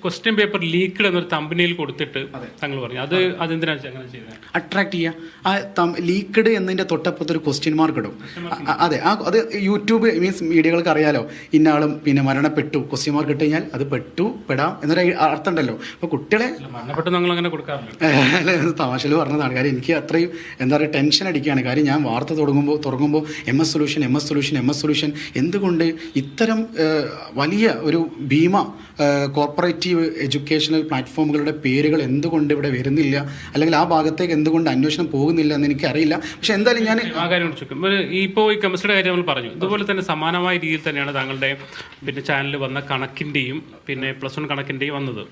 Question paper leaked എന്നൊരു തമ്പനിയിൽ കൊടുത്തിട്ട് താങ്കൾ പറഞ്ഞു അതെന്തിനാണ് അങ്ങനെ ചെയ്തത്? അട്രാക്ട് ചെയ്യുക. ലീക്ക്ഡ് എന്നതിന്റെ തൊട്ടപ്പുറത്ത് ഒരു ക്വസ്റ്റ്യൻ മാർക്ക് ഇടും. അതെ, അത് യൂട്യൂബ് മീൻസ് മീഡിയകൾക്ക് അറിയാലോ, ഇന്ന ആളും പിന്നെ മരണപ്പെട്ടു ക്വസ്റ്റ്യൻ മാർക്ക് ഇട്ട് കഴിഞ്ഞാൽ അത് പെടാം എന്നൊരു അർത്ഥം ഉണ്ടല്ലോ. അപ്പോൾ കുട്ടികളെ മരണപ്പെട്ടു ഞങ്ങൾ അങ്ങനെ കൊടുക്കാറില്ല. തമാശയിൽ പറഞ്ഞതാണ്. കാര്യം എനിക്ക് അത്രയും എന്താ പറയുക ടെൻഷൻ അടിക്കുകയാണ്. കാര്യം ഞാൻ വാർത്ത തുടങ്ങുമ്പോൾ MS സൊല്യൂഷൻ എന്തുകൊണ്ട് ഇത്തരം വലിയ ഒരു ഭീമ കോർപ്പറേറ്റീവ് എഡ്യൂക്കേഷണൽ പ്ലാറ്റ്ഫോമുകളുടെ പേരുകൾ എന്തുകൊണ്ട് ഇവിടെ വരുന്നില്ല, അല്ലെങ്കിൽ ആ ഭാഗത്തേക്ക് എന്തുകൊണ്ട് അന്വേഷണം പോകുന്നില്ല എന്ന് എനിക്കറിയില്ല. പക്ഷെ എന്തായാലും ഞാൻ ആ കാര്യം ഇപ്പോൾ ഈ കെമിസ്ട്രിയുടെ കാര്യം നമ്മൾ പറഞ്ഞു. ഇതുപോലെ തന്നെ സമാനമായ രീതിയിൽ തന്നെയാണ് താങ്കളുടെ പിന്നെ ചാനലിൽ വന്ന കണക്കിൻ്റെയും പിന്നെ +1 കണക്കിൻ്റെയും വന്നത്.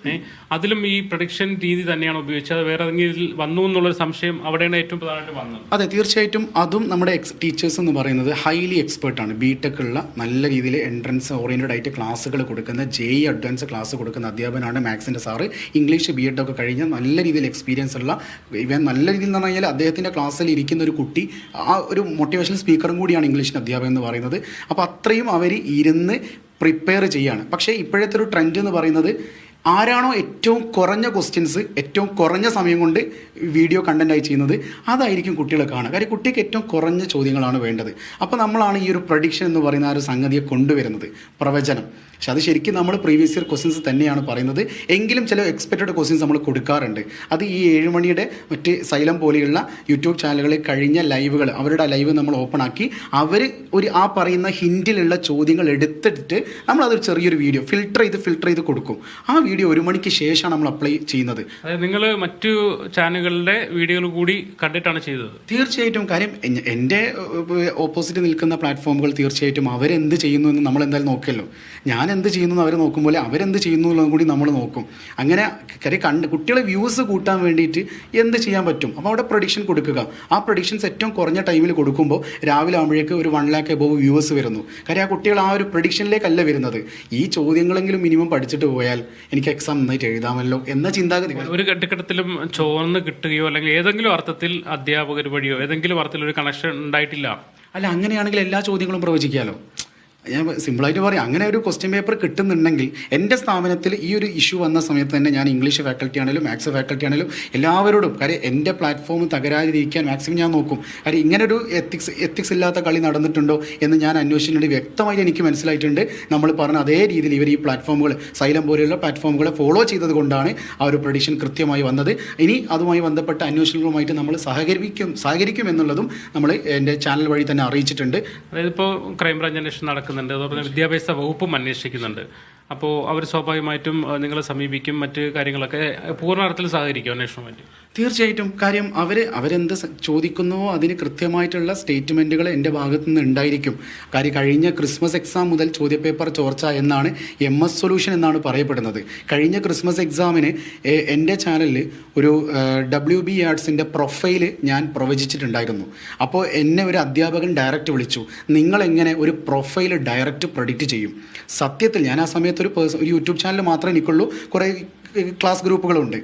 അതിലും ഈ പ്രൊഡിക്ഷൻ രീതി തന്നെയാണ് ഉപയോഗിച്ചത്, വേറെ ഏതെങ്കിലും വന്നു എന്നുള്ളൊരു സംശയം അവിടെയാണ് ഏറ്റവും പ്രധാനമായിട്ട് വന്നത്. അതെ, തീർച്ചയായിട്ടും അതും നമ്മുടെ ടീച്ചേഴ്സ് എന്ന് പറയുന്നത് ഹൈലി എക്സ്പേർട്ടാണ്. BTech ഉള്ള നല്ല രീതിയിൽ എൻട്രൻസ് ഓറിയൻറ്റഡ് ആയിട്ട് ക്ലാസ്സുകൾ കൊടുക്കുന്ന JEE അഡ്വാൻസ് ക്ലാസ് കൊടുക്കുന്ന അധ്യാപകനാണ് മാത്സിൻ്റെ സാറ്. ഇംഗ്ലീഷ് B.Ed ഒക്കെ കഴിഞ്ഞ നല്ല രീതിയിൽ എക്സ്പീരിയൻസ് ഉള്ള, ഇവൻ നല്ല രീതിയിൽ എന്ന് പറഞ്ഞു കഴിഞ്ഞാൽ അദ്ദേഹത്തിൻ്റെ ക്ലാസ്സിൽ ഇരിക്കുന്ന ഒരു കുട്ടി ആ ഒരു മോട്ടിവേഷണൽ സ്പീക്കറും കൂടിയാണ് ഇംഗ്ലീഷിന് അധ്യാപകൻ എന്ന് പറയുന്നത്. അപ്പോൾ അത്രയും അവർ ഇരുന്ന് പ്രിപ്പയർ ചെയ്യാണ്. പക്ഷേ ഇപ്പോഴത്തെ ഒരു ട്രെൻഡ് എന്ന് പറയുന്നത് ആരാണോ ഏറ്റവും കുറഞ്ഞ ക്വസ്റ്റ്യൻസ് ഏറ്റവും കുറഞ്ഞ സമയം കൊണ്ട് വീഡിയോ കണ്ടൻറ്റായി ചെയ്യുന്നത് അതായിരിക്കും കുട്ടികളെ കാണുക. കാര്യം കുട്ടിക്ക് ഏറ്റവും കുറഞ്ഞ ചോദ്യങ്ങളാണ് വേണ്ടത്. അപ്പോൾ നമ്മളാണ് ഈ ഒരു പ്രഡിക്ഷൻ എന്ന് പറയുന്ന ആ ഒരു സംഗതിയെ കൊണ്ടുവരുന്നത്, പ്രവചനം. പക്ഷെ അത് ശരിക്കും നമ്മൾ പ്രീവിയസ് ഇയർ ക്വസ്റ്റ്യൻസ് തന്നെയാണ് പറയുന്നത്. എങ്കിലും ചില എക്സ്പെക്റ്റഡ് ക്വസ്റ്റ്യൻസ് നമ്മൾ കൊടുക്കാറുണ്ട്. അത് ഈ 7 മണിയുടെ മറ്റ് സൈലം പോലെയുള്ള യൂട്യൂബ് ചാനലുകളിൽ കഴിഞ്ഞ ലൈവുകൾ, അവരുടെ ലൈവ് നമ്മൾ ഓപ്പൺ ആക്കി അവർ ആ പറയുന്ന ഹിൻറ്റിലുള്ള ചോദ്യങ്ങൾ എടുത്തിട്ട് നമ്മളതൊരു ചെറിയൊരു വീഡിയോ ഫിൽട്ടർ ചെയ്ത് കൊടുക്കും. ആ വീഡിയോ 1 മണിക്ക് ശേഷമാണ് നമ്മൾ അപ്ലൈ ചെയ്യുന്നത്. അതായത് നിങ്ങൾ മറ്റു ചാനലുകളുടെ വീഡിയോകൾ കൂടി കണ്ടിട്ടാണ് ചെയ്തത്? തീർച്ചയായിട്ടും. കാര്യം എൻ്റെ ഓപ്പോസിറ്റ് നിൽക്കുന്ന പ്ലാറ്റ്ഫോമുകൾ തീർച്ചയായിട്ടും അവരെന്ത് ചെയ്യുന്നു എന്ന് നമ്മൾ എന്തായാലും നോക്കിയല്ലോ. ഞാൻ എന്ത് ചെയ്യുന്നു അവർ നോക്കുമ്പോൾ അവരെന്ത് ചെയ്യുന്നു എന്നുള്ളതും കൂടി നമ്മൾ നോക്കും. അങ്ങനെ കുട്ടികളെ വ്യൂസ് കൂട്ടാൻ വേണ്ടിയിട്ട് എന്ത് ചെയ്യാൻ പറ്റും, അപ്പോൾ അവിടെ പ്രൊഡിക്ഷൻ കൊടുക്കുക. ആ പ്രൊഡിക്ഷൻസ് ഏറ്റവും കുറഞ്ഞ ടൈമിൽ കൊടുക്കുമ്പോൾ രാവിലെ ആകുമ്പോഴേക്ക് ഒരു 1 lakh എബോവ് വ്യൂവേഴ്സ് വരുന്നു. കാര്യം ആ കുട്ടികൾ ആ ഒരു പ്രൊഡിക്ഷനിലേക്കല്ല വരുന്നത്. ഈ ചോദ്യങ്ങളെങ്കിലും മിനിമം പഠിച്ചിട്ട് പോയാൽ എനിക്ക് എക്സാം നന്നായിട്ട് എഴുതാമല്ലോ എന്ന ചിന്താഗതി. ഒരു ഘട്ടത്തിലും ചോർന്ന് കിട്ടുകയോ അല്ലെങ്കിൽ ഏതെങ്കിലും അർത്ഥത്തിൽ അധ്യാപകർ വഴിയോ ഏതെങ്കിലും അർത്ഥത്തിൽ ഒരു കണക്ഷൻ ഉണ്ടായിട്ടില്ല? അല്ല, അങ്ങനെയാണെങ്കിൽ എല്ലാ ചോദ്യങ്ങളും പ്രവചിക്കാമല്ലോ. ഞാൻ സിമ്പിളായിട്ട് പറയാം, അങ്ങനെ ഒരു ക്വസ്റ്റ്യൻ പേപ്പർ കിട്ടുന്നുണ്ടെങ്കിൽ എൻ്റെ സ്ഥാപനത്തിൽ ഈ ഒരു ഇഷ്യൂ വന്ന സമയത്ത് തന്നെ ഞാൻ ഇംഗ്ലീഷ് ഫാക്കൽറ്റി ആണെങ്കിലും മാത്സ് ഫാക്കൽറ്റി ആണെങ്കിലും എല്ലാവരോടും, കാര്യം എൻ്റെ പ്ലാറ്റ്ഫോം തകരാതിരിക്കാൻ മാക്സിമം ഞാൻ നോക്കും. കാര്യം ഇങ്ങനൊരു എത്തിക്സ് ഇല്ലാത്ത കളി നടന്നിട്ടുണ്ടോ എന്ന് ഞാൻ അന്വേഷിച്ചിട്ടുണ്ട്. വ്യക്തമായിട്ട് എനിക്ക് മനസ്സിലായിട്ടുണ്ട്. നമ്മൾ പറഞ്ഞ അതേ രീതിയിൽ ഇവർ ഈ പ്ലാറ്റ്ഫോമുകൾ സൈലം പോലെയുള്ള പ്ലാറ്റ്ഫോമുകളെ ഫോളോ ചെയ്തത് കൊണ്ടാണ് ആ ഒരു പ്രഡിക്ഷൻ കൃത്യമായി വന്നത്. ഇനി അതുമായി ബന്ധപ്പെട്ട അന്വേഷണങ്ങളുമായിട്ട് നമ്മൾ സഹകരിക്കും എന്നുള്ളതും നമ്മൾ എൻ്റെ ചാനൽ വഴി തന്നെ അറിയിച്ചിട്ടുണ്ട്. അതായത് ഇപ്പോൾ ക്രൈംബ്രാഞ്ച് അന്വേഷണം നടക്കുന്നുണ്ട്, അതുപോലെ വിദ്യാഭ്യാസ വകുപ്പും അന്വേഷിക്കുന്നുണ്ട്. അപ്പോൾ അവർ സ്വാഭാവികമായിട്ടും നിങ്ങളെ സമീപിക്കും, മറ്റ് കാര്യങ്ങളൊക്കെ പൂർണ്ണ അർത്ഥത്തിൽ സഹകരിക്കും അന്വേഷണവുമായിട്ട്? തീർച്ചയായിട്ടും. കാര്യം അവരെന്ത് ചോദിക്കുന്നുവോ അതിന് കൃത്യമായിട്ടുള്ള സ്റ്റേറ്റ്മെൻറ്റുകൾ എൻ്റെ ഭാഗത്തു നിന്ന് ഉണ്ടായിരിക്കും. കാര്യം കഴിഞ്ഞ ക്രിസ്മസ് എക്സാം മുതൽ ചോദ്യപേപ്പർ ചോർച്ച എന്നാണ് MS സൊല്യൂഷൻ എന്നാണ് പറയപ്പെടുന്നത്. കഴിഞ്ഞ ക്രിസ്മസ് എക്സാമിന് എൻ്റെ ചാനലിൽ ഒരു WB ആർട്സിൻ്റെ പ്രൊഫൈല് ഞാൻ പ്രവചിച്ചിട്ടുണ്ടായിരുന്നു. അപ്പോൾ എന്നെ ഒരു അധ്യാപകൻ ഡയറക്റ്റ് വിളിച്ചു, നിങ്ങളെങ്ങനെ ഒരു പ്രൊഫൈൽ ഡയറക്റ്റ് പ്രഡിക്റ്റ് ചെയ്യും? സത്യത്തിൽ ഞാൻ ആ സമയത്ത് ഒരു യൂട്യൂബ് ചാനൽ മാത്രമേ എനിക്കുള്ളൂ. കുറേ ക്ലാസ് ഗ്രൂപ്പുകളുണ്ട്,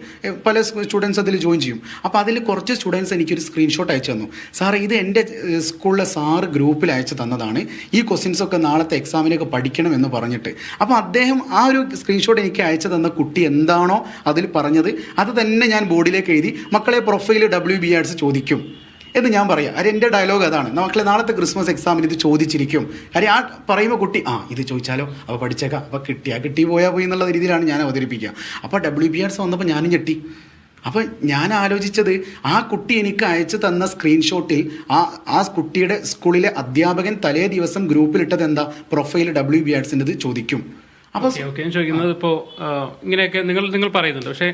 പല സ്റ്റുഡൻസ് അതിൽ ജോയിൻ ചെയ്യും. അപ്പോൾ അതിൽ കുറച്ച് സ്റ്റുഡൻസ് എനിക്കൊരു സ്ക്രീൻഷോട്ട് അയച്ചു തന്നു. സാർ, ഇത് എൻ്റെ സ്കൂളിലെ സാറ് ഗ്രൂപ്പിൽ അയച്ചു തന്നതാണ്, ഈ ക്വസ്റ്റ്യൻസൊക്കെ നാളത്തെ എക്സാമിനൊക്കെ പഠിക്കണം എന്ന് പറഞ്ഞിട്ട്. അപ്പോൾ അദ്ദേഹം ആ ഒരു സ്ക്രീൻഷോട്ട് എനിക്ക് അയച്ചു തന്ന കുട്ടി എന്താണോ അതിൽ പറഞ്ഞത് അത് തന്നെ ഞാൻ ബോർഡിലേക്ക് എഴുതി, മക്കളെ പ്രൊഫൈൽ WB ആർട്സ് ചോദിക്കും എന്ന് ഞാൻ പറയാം. കാര്യം എൻ്റെ ഡയലോഗ് അതാണ്, മക്കളെ നാളത്തെ ക്രിസ്മസ് എക്സാമിന് ഇത് ചോദിച്ചിരിക്കും. കാര്യം ആ പറയുമ്പോൾ കുട്ടി ഇത് ചോദിച്ചാലോ, അപ്പോൾ പഠിച്ചേക്കാം, അപ്പോൾ കിട്ടി പോയാൽ പോയി എന്നുള്ള രീതിയിലാണ് ഞാൻ അവതരിപ്പിക്കുക. അപ്പോൾ WB ആർട്സ് വന്നപ്പോൾ ഞാനും ഞെട്ടി. അപ്പോൾ ഞാൻ ആലോചിച്ചത്, ആ കുട്ടി എനിക്ക് അയച്ചു തന്ന സ്ക്രീൻഷോട്ടിൽ ആ കുട്ടിയുടെ സ്കൂളിലെ അധ്യാപകൻ തലേ ദിവസം ഗ്രൂപ്പിലിട്ടത് എന്താ, പ്രൊഫൈൽ WB ആർട്സിൻ്റെത് ചോദിക്കും. അപ്പോൾ ചോദിക്കുന്നത് ഇപ്പോൾ ഇങ്ങനെയൊക്കെ നിങ്ങൾ പറയുന്നുണ്ട്. പക്ഷേ